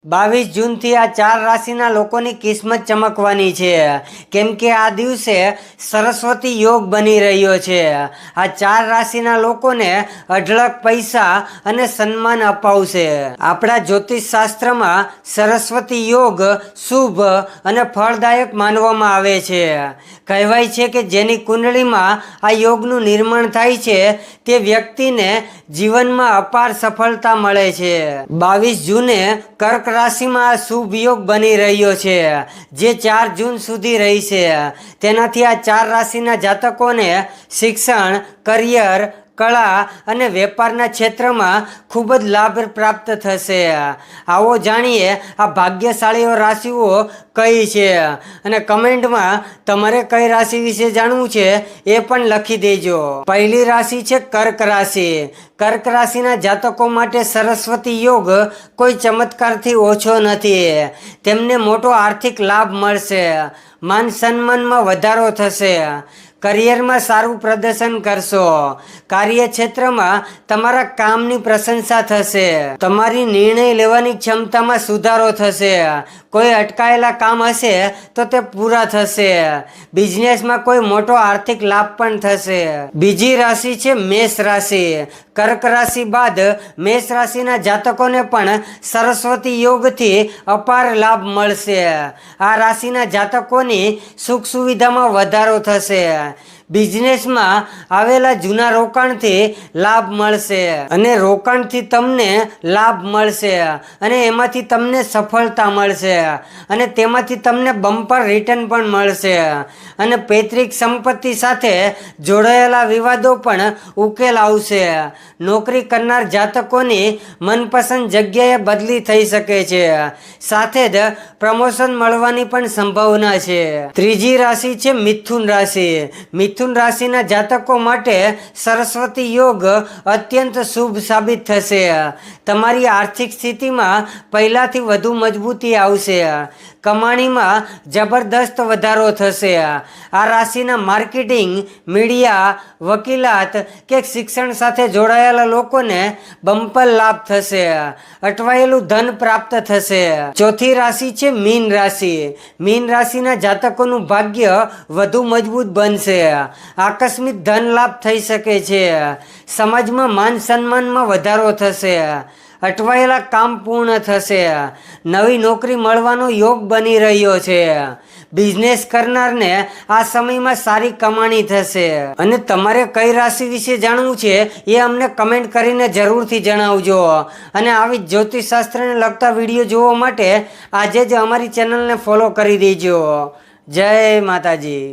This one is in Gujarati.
22 જૂનથી આ 4 રાશિના લોકોની કિસ્મત ચમકવાની છે, કેમ કે આ દિવસે સરસ્વતી યોગ બની રહ્યો છે। આ 4 રાશિના લોકોને અઢળક પૈસા અને સન્માન અપાવશે। આપણા જ્યોતિષ શાસ્ત્રમાં સરસ્વતી યોગ શુભ અને ફળદાયક માનવામાં આવે છે। કહેવાય છે કે જેની કુંડળીમાં આ યોગનું નિર્માણ થાય છે તે વ્યક્તિને જીવનમાં અપાર સફળતા મળે છે। 22 જૂને કર્ક રાશિમાં આ શુભ યોગ બની રહ્યો છે, જે 4 જૂન સુધી રહેશે। તેનાથી આ 4 રાશિના જાતકોને શિક્ષણ, કરિયર, કળા અને વેપારના ક્ષેત્રમાં ખૂબ જ લાભ પ્રાપ્ત થશે। આવો જાણીએ આ ભાગ્યશાળીઓ રાશિઓ કઈ છે, અને કમેન્ટમાં તમારે કઈ રાશિ વિશે જાણવું છે એ પણ લખી દેજો। પહેલી રાશિ છે કર્ક રાશિ। કર્ક રાશિના જાતકો માટે સરસ્વતી યોગ કોઈ ચમત્કારથી ઓછો નથી। તેમને મોટો આર્થિક લાભ મળશે, માન સન્માનમાં વધારો થશે, કરિયરમાં સારું પ્રદર્શન કરશો, કાર્યક્ષેત્રમાં તમારા કામની પ્રશંસા થશે, તમારી નિર્ણય લેવાની ક્ષમતામાં સુધારો થશે, કોઈ અટકાયેલા કામ હશે તો તે પૂરા થશે, બિઝનેસમાં કોઈ મોટો આર્થિક લાભ પણ થશે। બીજી રાશિ છે મેષ રાશિ। કર્ક રાશિ બાદ મેષ રાશિના જાતકોને પણ સરસ્વતી યોગથી અપાર લાભ મળશે। આ રાશિના જાતકોની સુખ સુવિધામાં વધારો થશે, બિઝનેસમાં આવેલા જૂના રોકાણથી લાભ મળશે, અને રોકાણથી તમને લાભ મળશે, અને એમાંથી તમને સફળતા મળશે, અને તેમાંથી તમને બમ્પર રિટર્ન પણ મળશે, અને પૈતૃક સંપત્તિ સાથે જોડાયેલા વિવાદો પણ ઉકેલ આવશે। નોકરી કરનાર જાતકોની મનપસંદ જગ્યાએ બદલી થઈ શકે છે, સાથે જ પ્રમોશન મળવાની પણ સંભાવના છે। ત્રીજી રાશિ છે મિથુન રાશિ। મિથુન રાશિના જાતકો માટે સરસ્વતી યોગ અત્યંત શુભ સાબિત થશે। તમારી આર્થિક સ્થિતિમાં પહેલાંથી વધુ મજબૂતી આવશે, કમાણીમાં જબરદસ્ત વધારો થશે। આ રાશિના માર્કેટિંગ, મીડિયા, વકીલાત કે શિક્ષણ સાથે જોડાયેલા લોકોને બમ્પર લાભ થશે, અટવાયેલું ધન પ્રાપ્ત થશે। ચોથી રાશિ છે મીન રાશિ। મીન રાશિના જાતકોનું ભાગ્ય વધુ મજબૂત બનશે, આકસ્મિક ધન લાભ થઈ શકે છે, સમાજમાં માન સન્માનમાં વધારો થશે, અટવાયેલા કામ પૂર્ણ થશે, નવી નોકરી મળવાનો યોગ બની રહ્યો છે, બિઝનેસ કરનારને આ સમયમાં સારી કમાણી થશે। અને તમારે કઈ રાશિ વિશે જાણવું છે એ અમને કમેન્ટ કરીને જરૂરથી જણાવજો। અને આવી જ જ્યોતિષશાસ્ત્રને લગતા વિડીયો જોવા માટે આજે જ અમારી ચેનલને ફોલો કરી દેજો। જય માતાજી।